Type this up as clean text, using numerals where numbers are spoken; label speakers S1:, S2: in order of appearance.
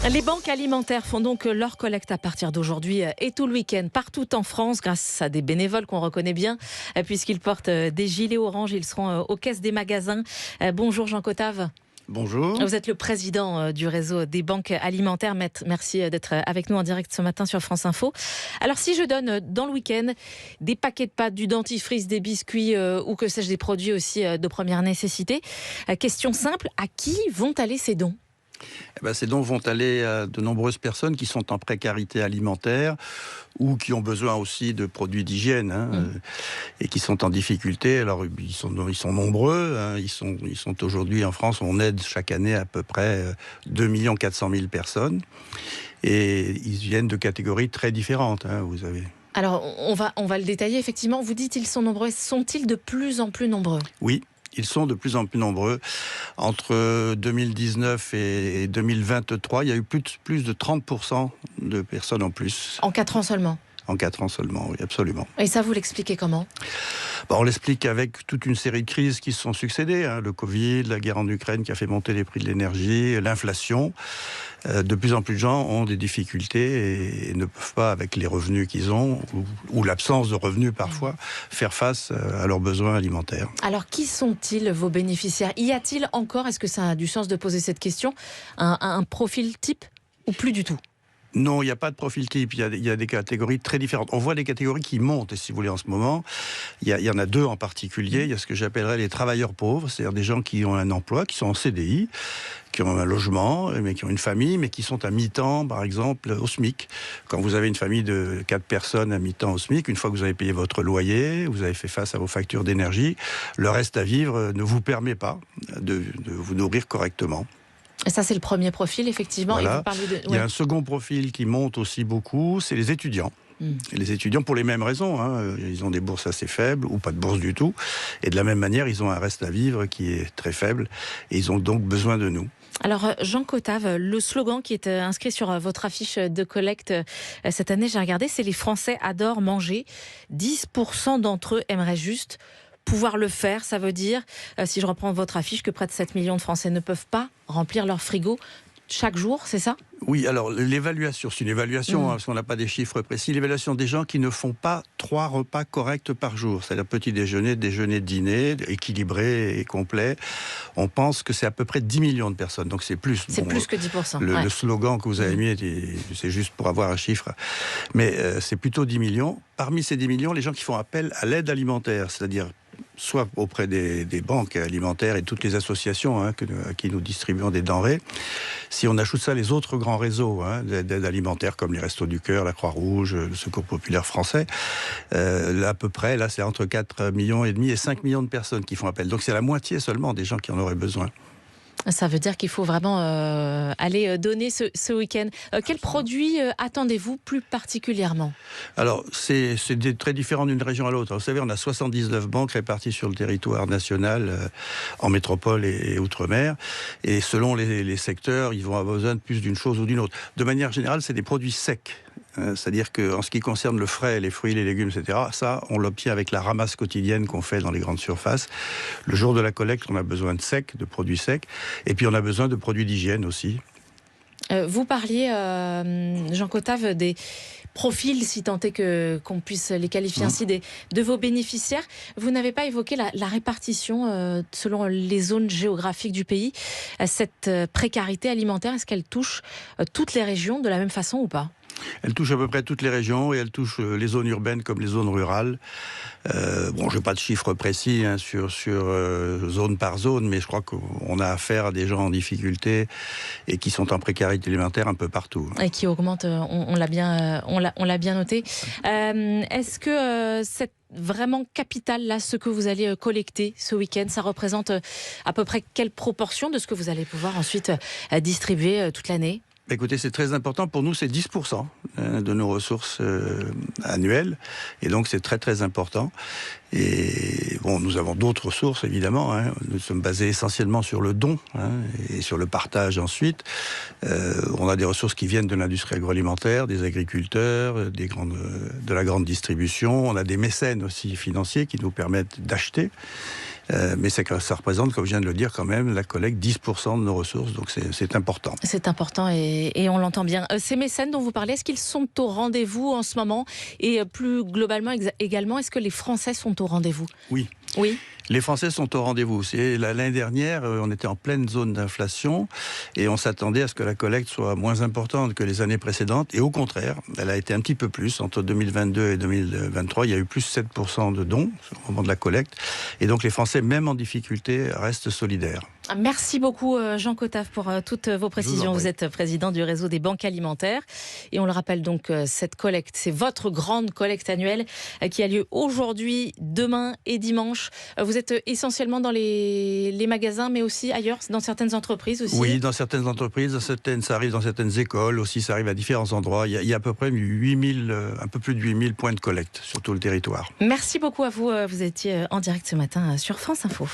S1: Les banques alimentaires font donc leur collecte à partir d'aujourd'hui et tout le week-end partout en France grâce à des bénévoles qu'on reconnaît bien puisqu'ils portent des gilets orange. Ils seront aux caisses des magasins. Bonjour Jean Cotave.
S2: Bonjour.
S1: Vous êtes le président du réseau des banques alimentaires. Merci d'être avec nous en direct ce matin sur France Info. Alors si je donne dans le week-end des paquets de pâtes, du dentifrice, des biscuits ou que sais-je, des produits aussi de première nécessité, question simple, à qui vont aller ces dons ?
S2: Ces dons vont aller à de nombreuses personnes qui sont en précarité alimentaire ou qui ont besoin aussi de produits d'hygiène et qui sont en difficulté. Alors ils sont nombreux. Ils sont aujourd'hui en France, on aide chaque année à peu près 2 400 000 personnes. Et ils viennent de catégories très différentes. Vous avez...
S1: Alors on va le détailler effectivement. Vous dites ils sont nombreux. Sont-ils de plus en plus nombreux ?
S2: Oui. Ils sont de plus en plus nombreux. Entre 2019 et 2023, il y a eu plus de 30% de personnes en plus.
S1: En 4 ans seulement ?
S2: En 4 ans seulement, oui, absolument.
S1: Et ça, vous l'expliquez comment ?
S2: On l'explique avec toute une série de crises qui se sont succédées. Le Covid, la guerre en Ukraine qui a fait monter les prix de l'énergie, l'inflation. De plus en plus de gens ont des difficultés et ne peuvent pas, avec les revenus qu'ils ont, ou l'absence de revenus parfois, faire face à leurs besoins alimentaires.
S1: Alors, qui sont-ils, vos bénéficiaires ? Y a-t-il encore, est-ce que ça a du sens de poser cette question, un profil type ou plus du tout ?
S2: Non, il n'y a pas de profil type, il y a des catégories très différentes. On voit des catégories qui montent, si vous voulez, en ce moment. Il y en a 2 en particulier. Il y a ce que j'appellerais les travailleurs pauvres, c'est-à-dire des gens qui ont un emploi, qui sont en CDI, qui ont un logement, mais qui ont une famille, mais qui sont à mi-temps, par exemple, au SMIC. Quand vous avez une famille de 4 personnes à mi-temps au SMIC, une fois que vous avez payé votre loyer, vous avez fait face à vos factures d'énergie, le reste à vivre ne vous permet pas de vous nourrir correctement.
S1: Et ça, c'est le premier profil, effectivement.
S2: Voilà.
S1: Et vous parlez de...
S2: Il y a un second profil qui monte aussi beaucoup, c'est les étudiants. Et les étudiants, pour les mêmes raisons, ils ont des bourses assez faibles, ou pas de bourse du tout. Et de la même manière, ils ont un reste à vivre qui est très faible. Et ils ont donc besoin de nous.
S1: Alors, Jean Cotave, le slogan qui est inscrit sur votre affiche de collecte cette année, j'ai regardé, c'est « Les Français adorent manger ». 10% d'entre eux aimeraient juste pouvoir le faire. Ça veut dire, si je reprends votre affiche, que près de 7 millions de Français ne peuvent pas remplir leur frigo chaque jour, c'est ça ?
S2: Oui, alors l'évaluation, c'est une évaluation, parce qu'on n'a pas des chiffres précis. L'évaluation des gens qui ne font pas 3 repas corrects par jour, c'est-à-dire petit déjeuner, déjeuner, dîner, équilibré et complet. On pense que c'est à peu près 10 millions de personnes, donc c'est plus.
S1: C'est plus que 10%.
S2: Le slogan que vous avez mis, c'est juste pour avoir un chiffre, mais c'est plutôt 10 millions. Parmi ces 10 millions, les gens qui font appel à l'aide alimentaire, c'est-à-dire soit auprès des banques alimentaires et toutes les associations à qui nous distribuons des denrées. Si on ajoute ça les autres grands réseaux d'aide alimentaire comme les Restos du Cœur, la Croix-Rouge, le Secours populaire français, à peu près, là c'est entre 4,5 millions et 5 millions de personnes qui font appel. Donc c'est la moitié seulement des gens qui en auraient besoin.
S1: Ça veut dire qu'il faut vraiment aller donner ce week-end. Quels produits attendez-vous plus particulièrement ?
S2: Alors, c'est très différent d'une région à l'autre. Vous savez, on a 79 banques réparties sur le territoire national, en métropole et outre-mer. Et selon les secteurs, ils vont avoir besoin de plus d'une chose ou d'une autre. De manière générale, c'est des produits secs. C'est-à-dire qu'en ce qui concerne le frais, les fruits, les légumes, etc., ça, on l'obtient avec la ramasse quotidienne qu'on fait dans les grandes surfaces. Le jour de la collecte, on a besoin de produits secs. Et puis, on a besoin de produits d'hygiène aussi.
S1: Vous parliez, Jean Cotave, des profils, si tant est qu'on puisse les qualifier ainsi, de vos bénéficiaires. Vous n'avez pas évoqué la répartition selon les zones géographiques du pays. Cette précarité alimentaire, est-ce qu'elle touche toutes les régions de la même façon ou pas ?
S2: Elle touche à peu près toutes les régions et elle touche les zones urbaines comme les zones rurales. Je n'ai pas de chiffres précis sur zone par zone, mais je crois qu'on a affaire à des gens en difficulté et qui sont en précarité alimentaire un peu partout.
S1: Et qui augmente, on l'a bien noté. Est-ce que cette vraiment capital, là, ce que vous allez collecter ce week-end, ça représente à peu près quelle proportion de ce que vous allez pouvoir ensuite distribuer toute l'année ?
S2: Écoutez, c'est très important. Pour nous, c'est 10% de nos ressources annuelles. Et donc, c'est très, très important. Et nous avons d'autres ressources, évidemment. Nous sommes basés essentiellement sur le don et sur le partage ensuite. On a des ressources qui viennent de l'industrie agroalimentaire, des agriculteurs, de la grande distribution. On a des mécènes aussi financiers qui nous permettent d'acheter. Mais ça représente, comme je viens de le dire, quand même la collecte 10% de nos ressources, donc c'est important.
S1: C'est important et on l'entend bien. Ces mécènes dont vous parlez, est-ce qu'ils sont au rendez-vous en ce moment? Et plus globalement également, est-ce que les Français sont au rendez-vous?
S2: Oui.
S1: Oui.
S2: Les Français sont au rendez-vous. L'année dernière, on était en pleine zone d'inflation et on s'attendait à ce que la collecte soit moins importante que les années précédentes. Et au contraire, elle a été un petit peu plus. Entre 2022 et 2023, il y a eu plus 7% de dons au moment de la collecte. Et donc les Français, même en difficulté, restent solidaires.
S1: Merci beaucoup Jean Cottave pour toutes vos précisions. Vous êtes président du réseau des banques alimentaires. Et on le rappelle donc, cette collecte, c'est votre grande collecte annuelle qui a lieu aujourd'hui, demain et dimanche. Vous êtes essentiellement dans les magasins, mais aussi ailleurs, dans certaines entreprises aussi?
S2: Oui, dans certaines entreprises, ça arrive dans certaines écoles aussi, ça arrive à différents endroits. Il y a à peu près un peu plus de 8000 points de collecte sur tout le territoire.
S1: Merci beaucoup à vous. Vous étiez en direct ce matin sur France Info.